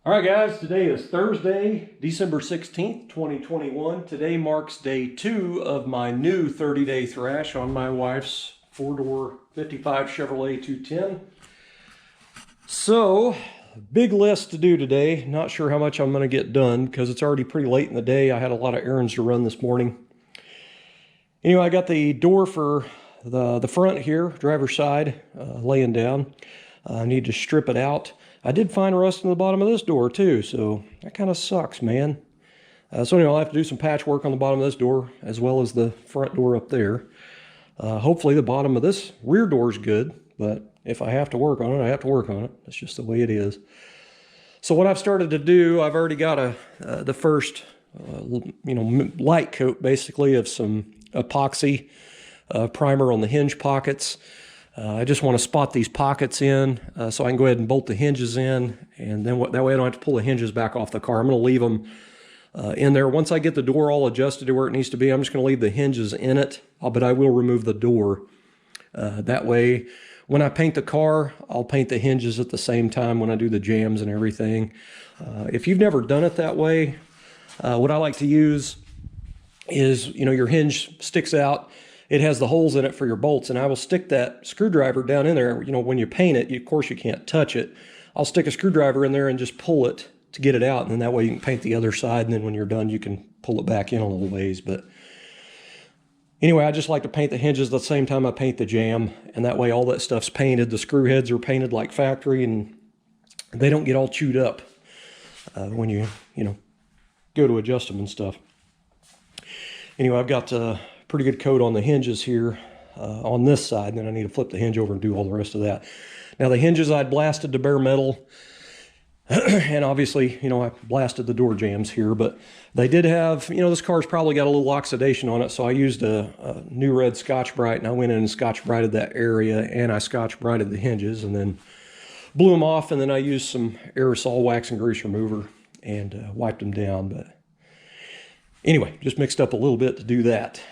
All right, guys, today is Thursday, December 16th, 2021. Today marks day 2 of my new 30-day thrash on my wife's 4-door 55 Chevrolet 210. So, big list to do today. Not sure how much I'm going to get done because it's already pretty late in the day. I had a lot of errands to run this morning. Anyway, I got the door for the front here, driver's side, laying down. I need to strip it out. I did find rust in the bottom of this door too, so that kind of sucks, man. So anyway, I'll have to do some patchwork on the bottom of this door as well as the front door up there. Hopefully the bottom of this rear door is good, but if I have to work on it, I have to work on it. That's just the way it is. So what I've started to do, I've already got the first, light coat basically of some epoxy primer on the hinge pockets. I just want to spot these pockets in so I can go ahead and bolt the hinges in, and then that way I don't have to pull the hinges back off the car. I'm going to leave them in there. Once I get the door all adjusted to where it needs to be, I'm just going to leave the hinges in it, but I will remove the door. That way, when I paint the car, I'll paint the hinges at the same time when I do the jambs and everything. If you've never done it that way, what I like to use is, your hinge sticks out. It has the holes in it for your bolts, and I will stick that screwdriver down in there. When you paint it, of course you can't touch it. I'll stick a screwdriver in there and just pull it to get it out, and then that way you can paint the other side, and then when you're done, you can pull it back in a little ways. But anyway, I just like to paint the hinges at the same time I paint the jamb, and that way all that stuff's painted. The screw heads are painted like factory, and they don't get all chewed up when you go to adjust them and stuff. Anyway, I've got pretty good coat on the hinges here on this side, and then I need to flip the hinge over and do all the rest of that. Now the hinges I'd blasted to bare metal, and obviously, I blasted the door jambs here, but they did have, this car's probably got a little oxidation on it, so I used a new red Scotch-Brite, and I went in and Scotch-Brited that area, and I Scotch-Brited the hinges, and then blew them off, and then I used some aerosol wax and grease remover and wiped them down. But anyway, just mixed up a little bit to do that.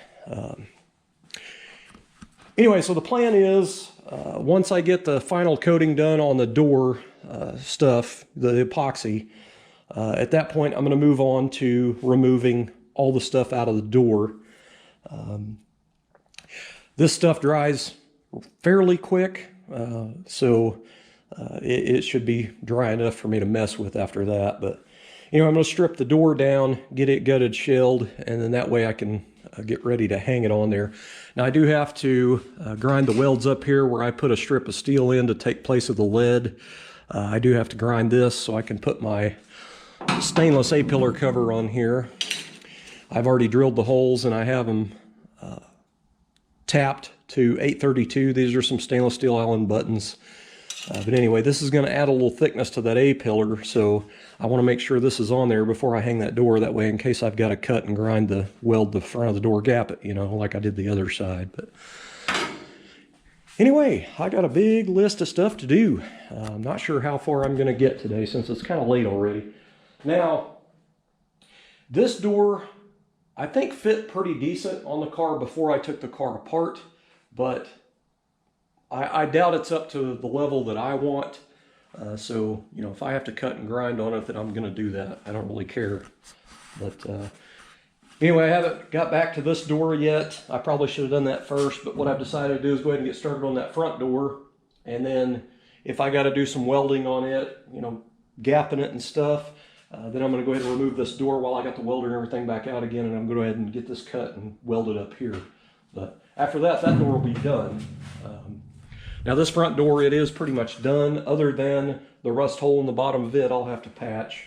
Anyway, so the plan is, once I get the final coating done on the door stuff, the epoxy, at that point I'm going to move on to removing all the stuff out of the door. This stuff dries fairly quick, so it should be dry enough for me to mess with after that. But I'm going to strip the door down, get it gutted, shelled, and then that way I can get ready to hang it on there. Now I do have to grind the welds up here where I put a strip of steel in to take place of the lead. I do have to grind this so I can put my stainless A-pillar cover on here. I've already drilled the holes and I have them tapped to 832. These are some stainless steel Allen buttons. But anyway, this is going to add a little thickness to that A-pillar, so I want to make sure this is on there before I hang that door. That way, in case I've got to cut and grind the weld the front of the door, gap it, like I did the other side. But anyway, I got a big list of stuff to do. I'm not sure how far I'm going to get today since it's kind of late already. Now, this door, I think fit pretty decent on the car before I took the car apart, but I doubt it's up to the level that I want. So, if I have to cut and grind on it, then I'm going to do that. I don't really care. But anyway, I haven't got back to this door yet. I probably should have done that first. But what I've decided to do is go ahead and get started on that front door. And then if I got to do some welding on it, gapping it and stuff, then I'm going to go ahead and remove this door while I got the welder and everything back out again. And I'm going to go ahead and get this cut and welded up here. But after that, that door will be done. Now this front door, it is pretty much done, other than the rust hole in the bottom of it I'll have to patch.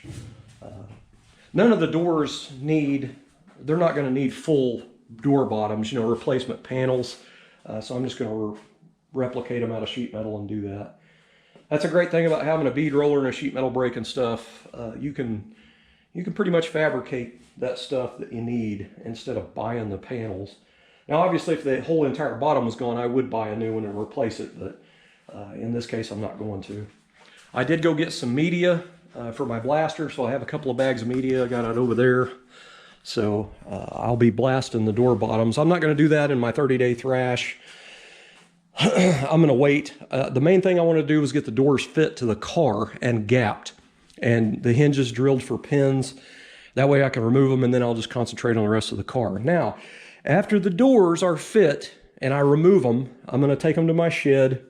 None of the doors they're not going to need full door bottoms, replacement panels. So I'm just going to replicate them out of sheet metal and do that. That's a great thing about having a bead roller and a sheet metal brake and stuff. You can pretty much fabricate that stuff that you need instead of buying the panels. Now, obviously, if the whole entire bottom was gone, I would buy a new one and replace it, but in this case, I'm not going to. I did go get some media for my blaster, so I have a couple of bags of media. I got it over there. So I'll be blasting the door bottoms. I'm not going to do that in my 30-day thrash. I'm going to wait. The main thing I want to do is get the doors fit to the car and gapped. and the hinges drilled for pins. That way I can remove them, and then I'll just concentrate on the rest of the car. Now, after the doors are fit and I remove them, I'm going to take them to my shed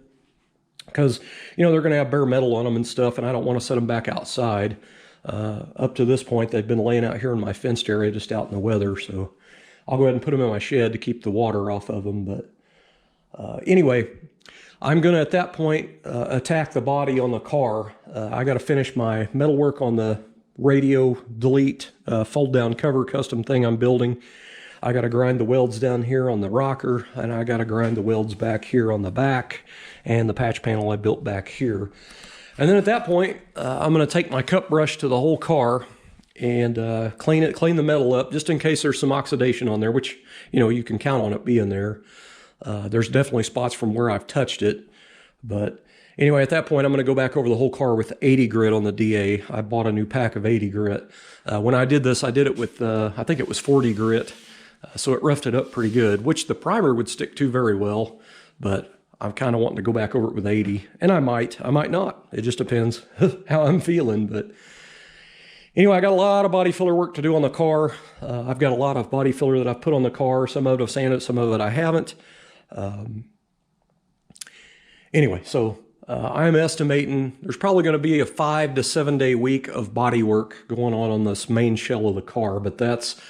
because, you know, they're going to have bare metal on them and stuff, and I don't want to set them back outside. Up to this point, they've been laying out here in my fenced area, just out in the weather, so I'll go ahead and put them in my shed to keep the water off of them. But anyway, I'm going to, at that point, attack the body on the car. I got to finish my metalwork on the radio delete fold down cover custom thing I'm building. I got to grind the welds down here on the rocker, and I got to grind the welds back here on the back and the patch panel I built back here. And then at that point, I'm going to take my cup brush to the whole car and clean the metal up, just in case there's some oxidation on there, which, you know, you can count on it being there. There's definitely spots from where I've touched it. But anyway, at that point, I'm going to go back over the whole car with 80 grit on the DA. I bought a new pack of 80 grit. When I did this, I did it with, I think it was 40 grit. So it roughed it up pretty good, which the primer would stick to very well. But I'm kind of wanting to go back over it with 80. And I might not. It just depends how I'm feeling. But anyway, I got a lot of body filler work to do on the car. I've got a lot of body filler that I've put on the car. Some of it I've sanded, some of it I haven't. Anyway, so I'm estimating there's probably going to be a 5 to 7 day week of body work going on this main shell of the car. But that's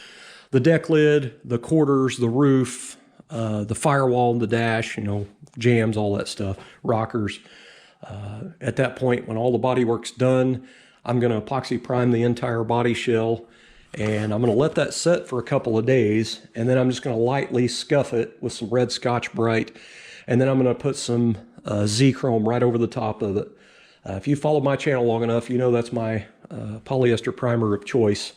the deck lid, the quarters, the roof, the firewall, the dash, you know, jams, all that stuff, rockers. At that point, when all the body work's done, I'm going to epoxy prime the entire body shell, and I'm going to let that set for a couple of days, and then I'm just going to lightly scuff it with some red Scotch-Brite, and then I'm going to put some Z-Chrome right over the top of it. If you follow my channel long enough, you know that's my polyester primer of choice.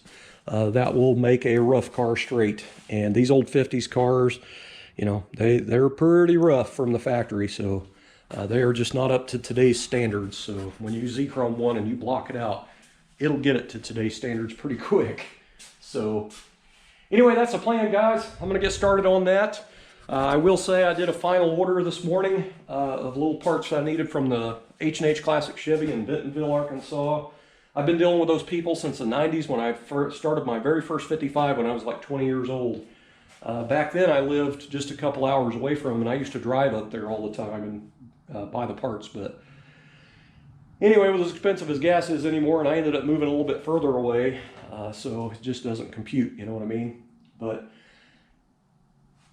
That will make a rough car straight. And these old 50s cars, you know, they're pretty rough from the factory, so they are just not up to today's standards. So when you Z-Chrome one and you block it out, it'll get it to today's standards pretty quick. So anyway, that's the plan, guys. I'm going to get started on that. I will say I did a final order this morning of little parts that I needed from the H&H Classic Chevy in Bentonville, Arkansas. I've been dealing with those people since the 90s when I first started my very first 55 when I was like 20 years old. Back then I lived just a couple hours away from them, and I used to drive up there all the time and buy the parts. But anyway, it was as expensive as gas is anymore, and I ended up moving a little bit further away, so it just doesn't compute, you know what I mean? But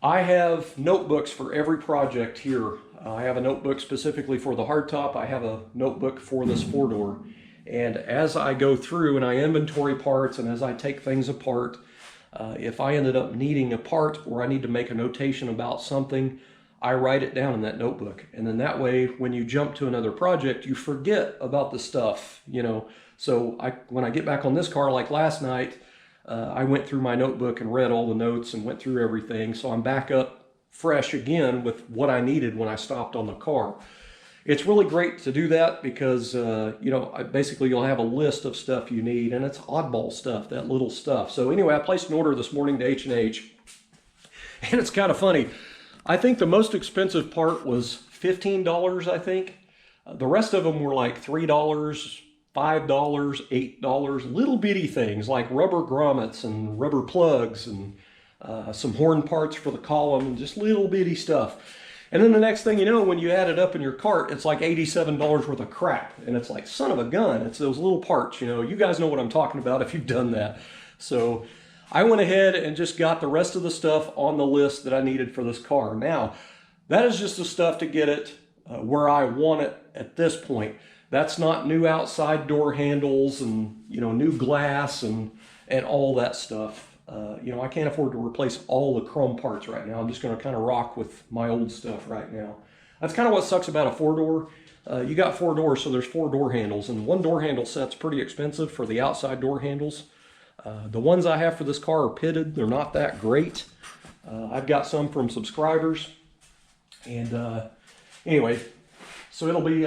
I have notebooks for every project here. I have a notebook specifically for the hardtop. I have a notebook for this four-door. And as I go through and I inventory parts, and as I take things apart, if I ended up needing a part or I need to make a notation about something, I write it down in that notebook. And then that way, when you jump to another project, you forget about the stuff, you know. So when I get back on this car, like last night, I went through my notebook and read all the notes and went through everything. So I'm back up fresh again with what I needed when I stopped on the car. It's really great to do that because, you know, basically you'll have a list of stuff you need, and it's oddball stuff, that little stuff. So anyway, I placed an order this morning to H&H, and it's kind of funny. I think the most expensive part was $15, I think. The rest of them were like $3, $5, $8, little bitty things like rubber grommets and rubber plugs and some horn parts for the column and just little bitty stuff. And then the next thing you know, when you add it up in your cart, it's like $87 worth of crap. And it's like, son of a gun, it's those little parts, you know. You guys know what I'm talking about if you've done that. So I went ahead and just got the rest of the stuff on the list that I needed for this car. Now, that is just the stuff to get it where I want it at this point. That's not new outside door handles and, you know, new glass and all that stuff. You know, I can't afford to replace all the chrome parts right now. I'm just going to kind of rock with my old stuff right now. That's kind of what sucks about a four-door. You got four doors, so there's four door handles, and one door handle set's pretty expensive for the outside door handles. The ones I have for this car are pitted. They're not that great. I've got some from subscribers. And anyway, so it'll be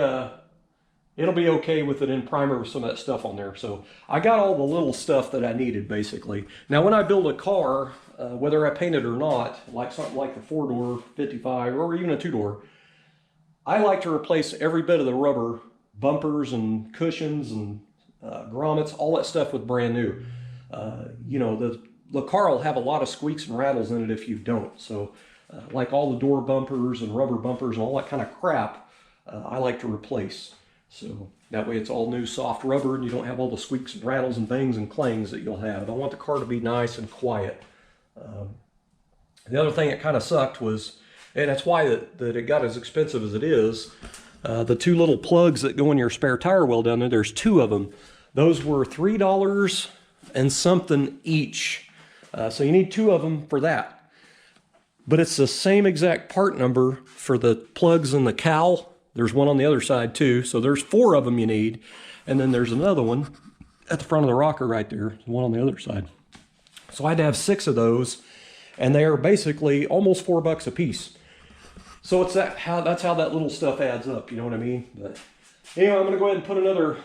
okay with it in primer with some of that stuff on there. So I got all the little stuff that I needed, basically. Now, when I build a car, whether I paint it or not, like something like the four-door 55 or even a two-door, I like to replace every bit of the rubber bumpers and cushions and grommets, all that stuff was brand new. You know, the car will have a lot of squeaks and rattles in it if you don't. So like all the door bumpers and rubber bumpers and all that kind of crap, I like to replace. So that way it's all new soft rubber and you don't have all the squeaks and rattles and bangs and clangs that you'll have. I want the car to be nice and quiet. The other thing that kind of sucked was, and that's why that it got as expensive as it is, the two little plugs that go in your spare tire well down there, there's two of them. Those were $3 and something each. So you need two of them for that. But it's the same exact part number for the plugs in the cowl. There's one on the other side too. So there's 4 of them you need. And then there's another one at the front of the rocker right there. One on the other side. So I had to have 6 of those. And they are basically almost $4 a piece. So it's that's how that little stuff adds up. You know what I mean? But anyway, I'm going to go ahead and put another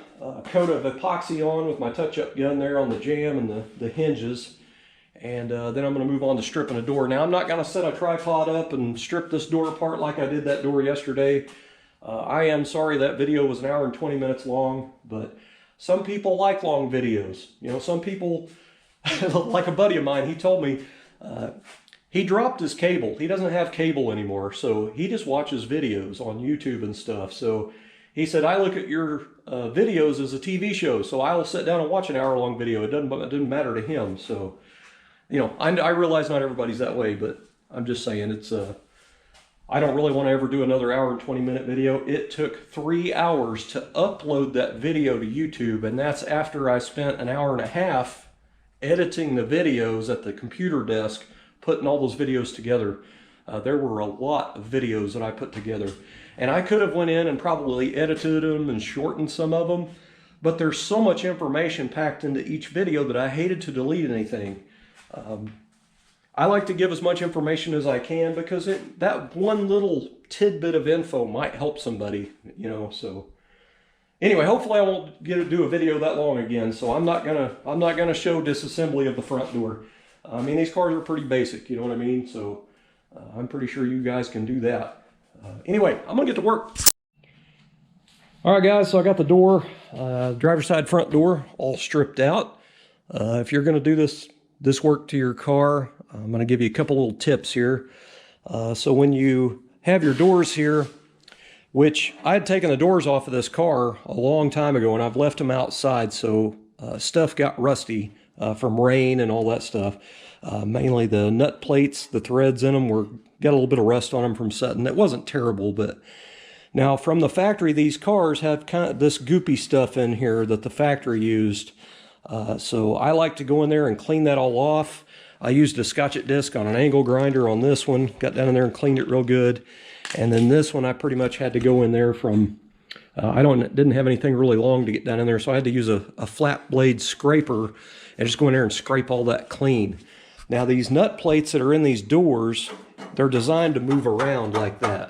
coat of epoxy on with my touch-up gun there on the jamb and the hinges. And then I'm going to move on to stripping a door. Now, I'm not going to set a tripod up and strip this door apart like I did that door yesterday. I am sorry that video was 1 hour and 20 minutes long, but some people like long videos. You know, some people, like a buddy of mine, he told me he dropped his cable. He doesn't have cable anymore, so he just watches videos on YouTube and stuff. So he said, I look at your videos as a TV show, so I'll sit down and watch an hour-long video. It doesn't matter to him. So, you know, I realize not everybody's that way, but I'm just saying it's I don't really want to ever do another 1 hour and 20-minute video. It took 3 hours to upload that video to YouTube, and that's after I spent 1.5 hours editing the videos at the computer desk, putting all those videos together. There were a lot of videos that I put together, and I could have went in and probably edited them and shortened some of them, but there's so much information packed into each video that I hated to delete anything. I like to give as much information as I can because that one little tidbit of info might help somebody, you know. So anyway, hopefully I won't do a video that long again. So I'm not gonna show disassembly of the front door. I mean, these cars are pretty basic, you know what I mean. So I'm pretty sure you guys can do that. Anyway, I'm gonna get to work. All right, guys. So I got the door, driver's side front door, all stripped out. If you're gonna do this work to your car, I'm going to give you a couple little tips here. So when you have your doors here, which I had taken the doors off of this car a long time ago and I've left them outside, so stuff got rusty from rain and all that stuff. Mainly the nut plates, the threads in them got a little bit of rust on them from setting. It wasn't terrible, but now from the factory, these cars have kind of this goopy stuff in here that the factory used. So I like to go in there and clean that all off. I used a Scotch-It disc on an angle grinder on this one, got down in there and cleaned it real good. And then this one I pretty much had to go in there from, I didn't have anything really long to get down in there, so I had to use a flat blade scraper and just go in there and scrape all that clean. Now these nut plates that are in these doors, they're designed to move around like that.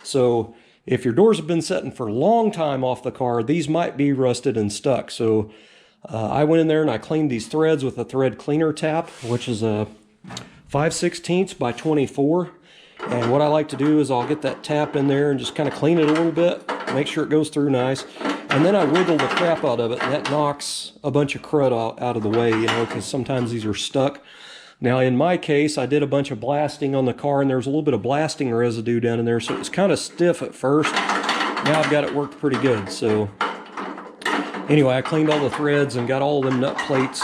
So if your doors have been sitting for a long time off the car, these might be rusted and stuck. So I went in there and I cleaned these threads with a thread cleaner tap, which is a 5/16 by 24. And what I like to do is I'll get that tap in there and just kind of clean it a little bit, make sure it goes through nice. And then I wiggle the crap out of it, and that knocks a bunch of crud out of the way, you know, because sometimes these are stuck. Now in my case, I did a bunch of blasting on the car and there was a little bit of blasting residue down in there, so it was kind of stiff at first. Now I've got it worked pretty good. So anyway, I cleaned all the threads and got all of them nut plates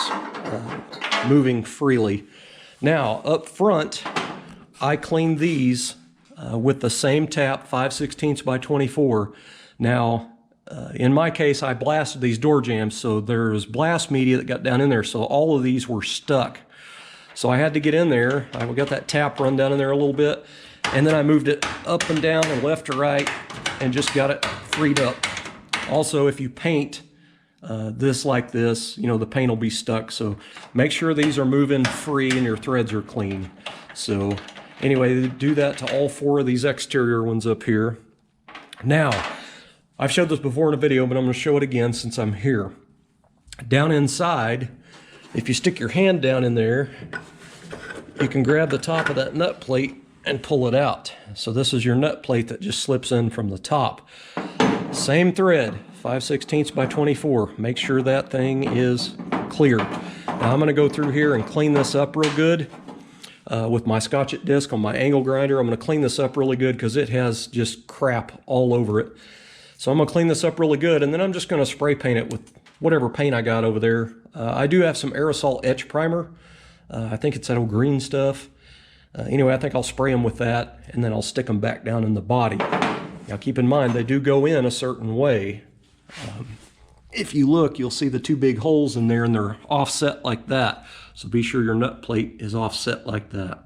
moving freely. Now, up front, I cleaned these with the same tap, 5/16 by 24. Now, in my case, I blasted these door jambs, so there was blast media that got down in there, so all of these were stuck. So I had to get in there. I got that tap run down in there a little bit, and then I moved it up and down and left to right and just got it freed up. Also, if you paint this like this, you know, the paint will be stuck. So make sure these are moving free and your threads are clean. So anyway, do that to all 4 of these exterior ones up here. Now, I've showed this before in a video, but I'm going to show it again since I'm here. Down inside, if you stick your hand down in there, you can grab the top of that nut plate and pull it out. So this is your nut plate that just slips in from the top. Same thread, 5/16 by 24. Make sure that thing is clear. Now I'm going to go through here and clean this up real good with my Scotch-It disc on my angle grinder. I'm going to clean this up really good because it has just crap all over it. So I'm going to clean this up really good, and then I'm just going to spray paint it with whatever paint I got over there. I do have some aerosol etch primer. I think it's that old green stuff. Anyway, I think I'll spray them with that, and then I'll stick them back down in the body. Now keep in mind, they do go in a certain way. If you look, you'll see the two big holes in there, and they're offset like that. So be sure your nut plate is offset like that.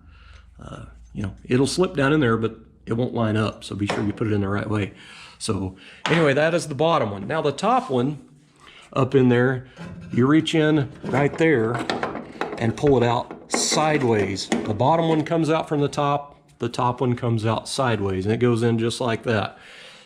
You know, it'll slip down in there, but it won't line up. So be sure you put it in the right way. So anyway, that is the bottom one. Now the top one up in there, you reach in right there and pull it out sideways. The bottom one comes out from the top one comes out sideways, and it goes in just like that.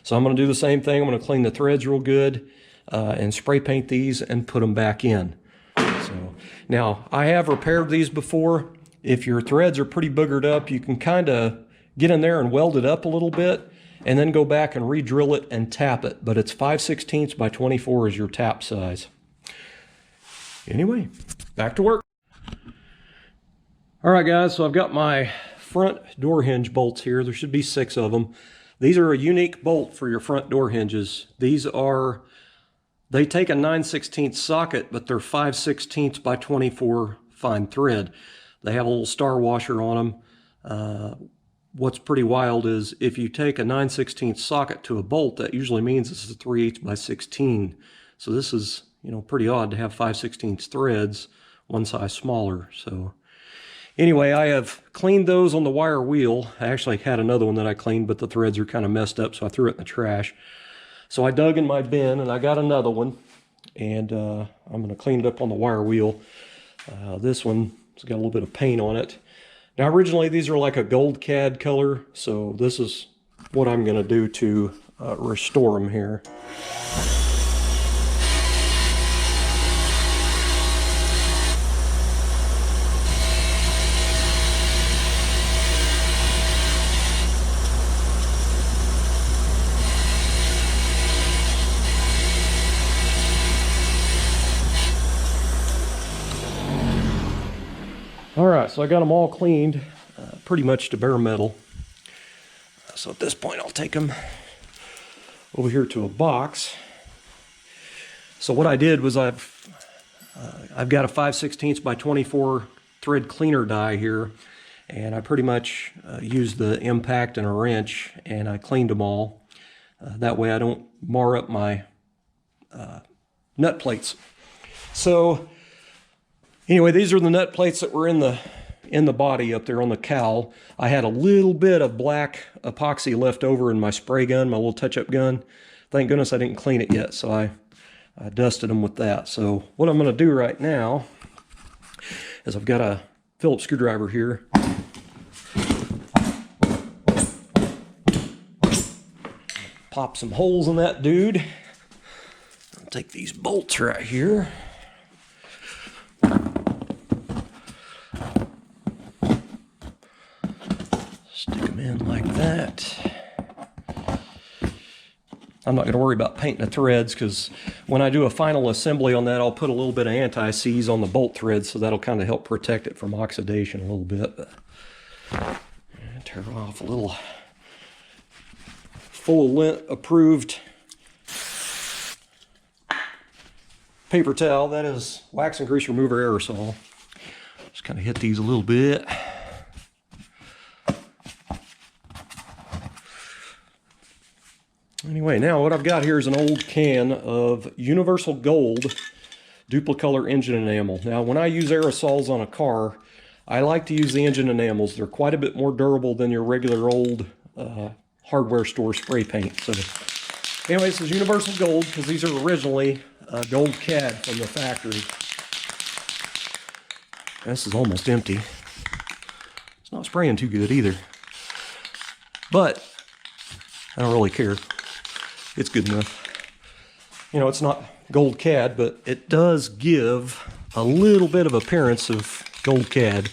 So I'm going to do the same thing. I'm going to clean the threads real good and spray paint these and put them back in. So now I have repaired these before. If your threads are pretty boogered up, you can kind of get in there and weld it up a little bit and then go back and re-drill it and tap it. But it's 5/16 by 24 is your tap size. Anyway, back to work. All right, guys, so I've got my front door hinge bolts here. There should be 6 of them. These are a unique bolt for your front door hinges. They take a 9/16 socket, but they're 5/16 by 24 fine thread. They have a little star washer on them. What's pretty wild is if you take a 9/16 socket to a bolt, that usually means this is a 3/8 by 16. So this is, you know, pretty odd to have 5/16 threads, one size smaller. So anyway, I have cleaned those on the wire wheel. I actually had another one that I cleaned, but the threads are kind of messed up, so I threw it in the trash. So I dug in my bin, and I got another one, and I'm going to clean it up on the wire wheel. This one's got a little bit of paint on it. Now, originally, these are like a gold cad color, so this is what I'm going to do to restore them here. All right, so I got them all cleaned, pretty much to bare metal. So at this point, I'll take them over here to a box. So what I did was I've got a 5/16 by 24 thread cleaner die here, and I pretty much used the impact and a wrench, and I cleaned them all. That way I don't mar up my nut plates. So anyway, these are the nut plates that were in the body up there on the cowl. I had a little bit of black epoxy left over in my spray gun, my little touch-up gun. Thank goodness I didn't clean it yet, so I dusted them with that. So what I'm going to do right now is I've got a Phillips screwdriver here. Pop some holes in that dude. I'll take these bolts right here. In like that. I'm not going to worry about painting the threads because when I do a final assembly on that, I'll put a little bit of anti-seize on the bolt threads, so that'll kind of help protect it from oxidation a little bit. Tear off a little full length approved paper towel. That is wax and grease remover aerosol. Just kind of hit these a little bit. Anyway, now what I've got here is an old can of Universal Gold Duplicolor engine enamel. Now, when I use aerosols on a car, I like to use the engine enamels. They're quite a bit more durable than your regular old hardware store spray paint. So anyway, this is Universal Gold because these are originally gold cad from the factory. This is almost empty. It's not spraying too good either. But I don't really care. It's good enough. You know, it's not gold cad, but it does give a little bit of appearance of gold cad.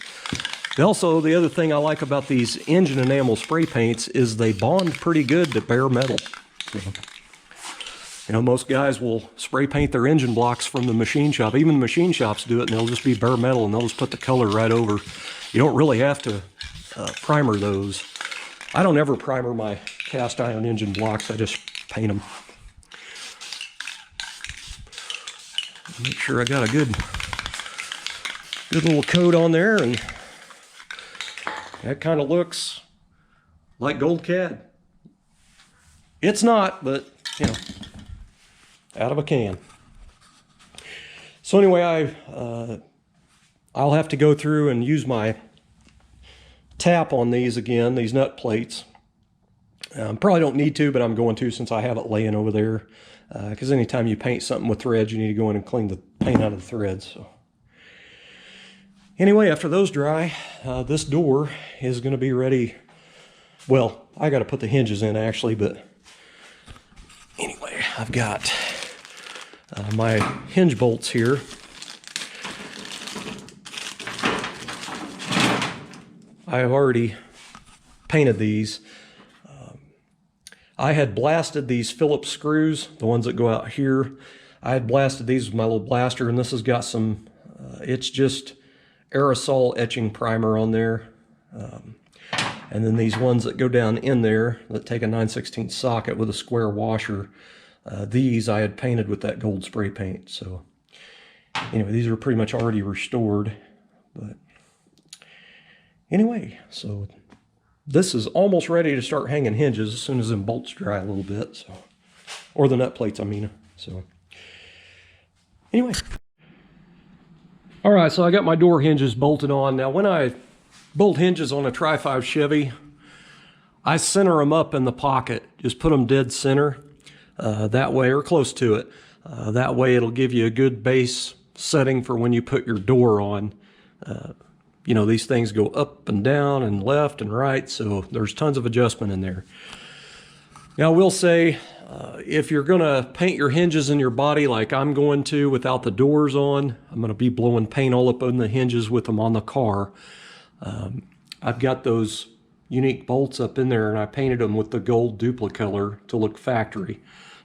Also, the other thing I like about these engine enamel spray paints is they bond pretty good to bare metal. So, You know, most guys will spray paint their engine blocks from the machine shop. Even the machine shops do it, and they'll just be bare metal, and they'll just put the color right over. You don't really have to primer those. I don't ever primer my cast iron engine blocks. I just paint them. Make sure I got a good little coat on there, and that kind of looks like gold cad. It's not, but you know, out of a can. So anyway, I'll have to go through and use my tap on these again, these nut plates. Probably don't need to, but I'm going to since I have it laying over there. Because anytime you paint something with threads, you need to go in and clean the paint out of the threads. So anyway, after those dry, this door is going to be ready. Well, I got to put the hinges in actually, but anyway, I've got my hinge bolts here. I have already painted these. I had blasted these Phillips screws, the ones that go out here. I had blasted these with my little blaster, and this has got some, it's just aerosol etching primer on there. And then these ones that go down in there that take a 9/16 socket with a square washer, these I had painted with that gold spray paint. So anyway, these are pretty much already restored. But anyway, so this is almost ready to start hanging hinges as soon as them bolts dry a little bit. So, or the nut plates, I mean. So anyway. All right, so I got my door hinges bolted on. Now when I bolt hinges on a Tri-5 Chevy, I center them up in the pocket. Just put them dead center that way, or close to it. That way it'll give you a good base setting for when you put your door on. You know, these things go up and down and left and right, so there's tons of adjustment in there. Now, I will say, if you're going to paint your hinges in your body like I'm going to without the doors on, I'm going to be blowing paint all up on the hinges with them on the car. I've got those unique bolts up in there, and I painted them with the gold Duplicolor to look factory.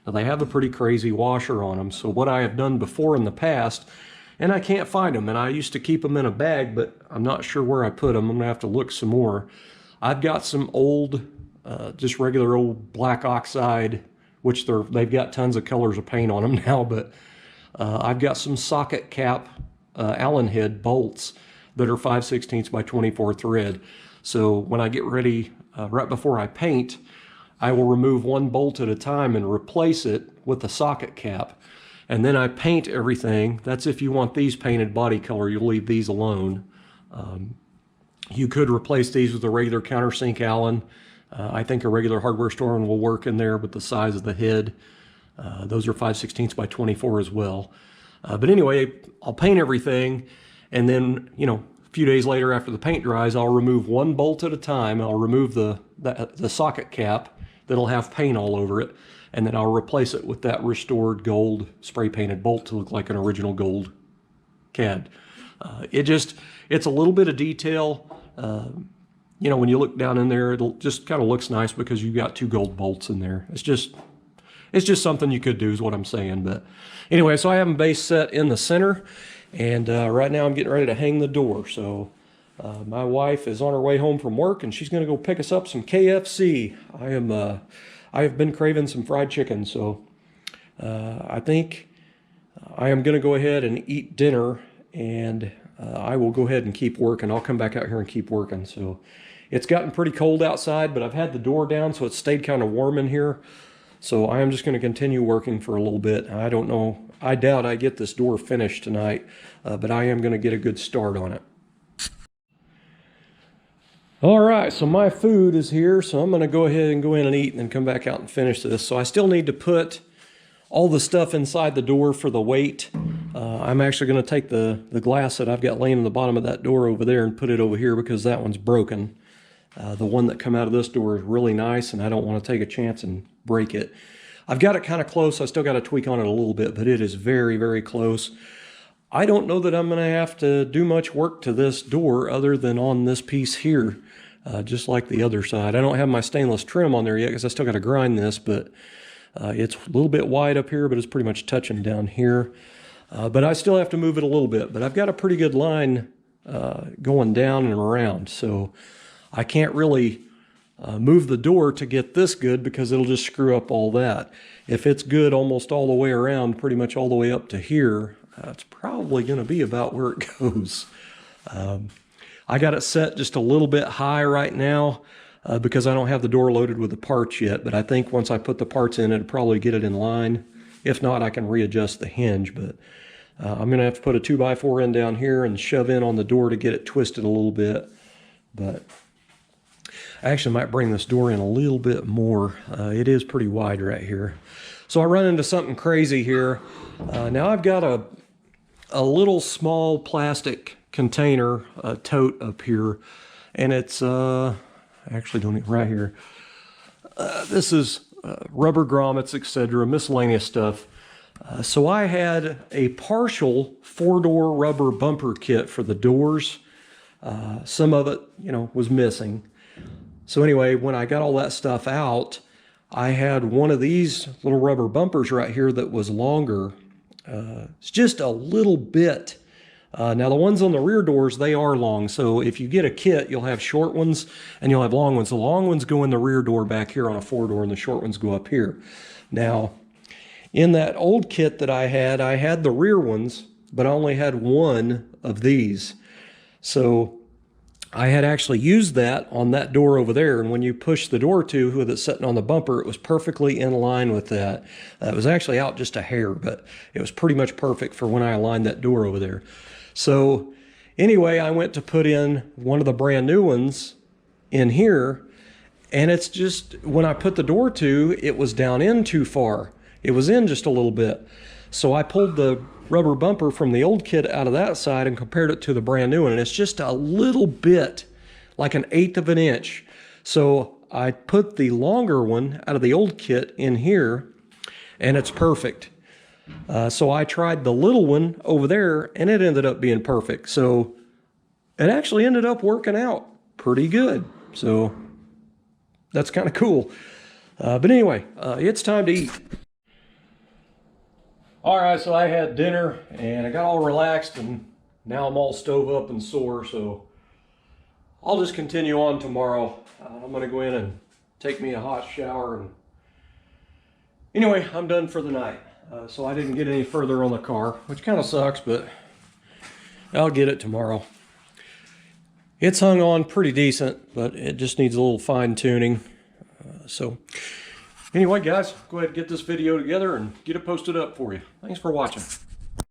Now, they have a pretty crazy washer on them, so what I have done before in the past, and I can't find them, and I used to keep them in a bag, but I'm not sure where I put them. I'm gonna have to look some more. I've got some old, just regular old black oxide, which they've got tons of colors of paint on them now, but I've got some socket cap Allen head bolts that are 5/16 by 24 thread. So when I get ready, right before I paint, I will remove one bolt at a time and replace it with the socket cap. And then I paint everything. That's if you want these painted body color, you'll leave these alone. You could replace these with a regular countersink Allen. I think a regular hardware store one will work in there with the size of the head. Those are 5/16 by 24 as well. But anyway, I'll paint everything, and then, you know, a few days later after the paint dries, I'll remove one bolt at a time. I'll remove the socket cap that'll have paint all over it, and then I'll replace it with that restored gold spray painted bolt to look like an original gold CAD. It's a little bit of detail. You know, when you look down in there, it'll just kind of looks nice because you've got two gold bolts in there. It's just something you could do is what I'm saying. But anyway, so I have them base set in the center, and right now I'm getting ready to hang the door. So my wife is on her way home from work, and she's going to go pick us up some KFC. I have been craving some fried chicken, so I think I am going to go ahead and eat dinner, and I will go ahead and keep working. I'll come back out here and keep working. So it's gotten pretty cold outside, but I've had the door down, so it's stayed kind of warm in here. So I am just going to continue working for a little bit. I don't know. I doubt I get this door finished tonight, but I am going to get a good start on it. All right, so my food is here, so I'm going to go ahead and go in and eat and then come back out and finish this. So I still need to put all the stuff inside the door for the weight. I'm actually going to take the glass that I've got laying in the bottom of that door over there and put it over here because that one's broken. The one that come out of this door is really nice, and I don't want to take a chance and break it. I've got it kind of close. I still got to tweak on it a little bit, but it is very, very close. I don't know that I'm going to have to do much work to this door other than on this piece here, just like the other side. I don't have my stainless trim on there yet because I still got to grind this, but It's a little bit wide up here, but it's pretty much touching down here. But I still have to move it a little bit. But I've got a pretty good line going down and around. So I can't really move the door to get this good because it'll just screw up all that. If it's good almost all the way around, pretty much all the way up to here, it's probably going to be about where it goes. I got it set just a little bit high right now because I don't have the door loaded with the parts yet. But I think once I put the parts in, it'll probably get it in line. If not, I can readjust the hinge. But I'm going to have to put a 2x4 in down here and shove in on the door to get it twisted a little bit. But I actually might bring this door in a little bit more. It is pretty wide right here. So I run into something crazy here. Now I've got a little small plastic container, tote up here, and it's actually don't even right here. This is rubber grommets, etc., miscellaneous stuff. So I had a partial 4-door rubber bumper kit for the doors. Some of it, was missing. So anyway, when I got all that stuff out, I had one of these little rubber bumpers right here that was longer. It's just a little bit. Now the ones on the rear doors, they are long. So if you get a kit, you'll have short ones and you'll have long ones. The long ones go in the rear door back here on a 4-door and the short ones go up here. Now, in that old kit that I had the rear ones, but I only had one of these. So I had actually used that on that door over there, and when you push the door to with it sitting on the bumper, it was perfectly in line with that. It was actually out just a hair, but it was pretty much perfect for when I aligned that door over there. So anyway, I went to put in one of the brand new ones in here, and it's just, when I put the door to, it was down in too far. It was in just a little bit. So I pulled the rubber bumper from the old kit out of that side and compared it to the brand new one, and it's just a little bit, like 1/8 of an inch. So I put the longer one out of the old kit in here, and it's perfect. So I tried the little one over there, and it ended up being perfect. So it actually ended up working out pretty good. So that's kind of cool. But anyway, it's time to eat. All right, so I had dinner and I got all relaxed, and now I'm all stove up and sore, so I'll just continue on tomorrow. I'm gonna go in and take me a hot shower, and anyway, I'm done for the night. So I didn't get any further on the car, which kind of sucks, but I'll get it tomorrow. It's hung on pretty decent, but it just needs a little fine tuning. So anyway, guys, go ahead and get this video together and get it posted up for you. Thanks for watching.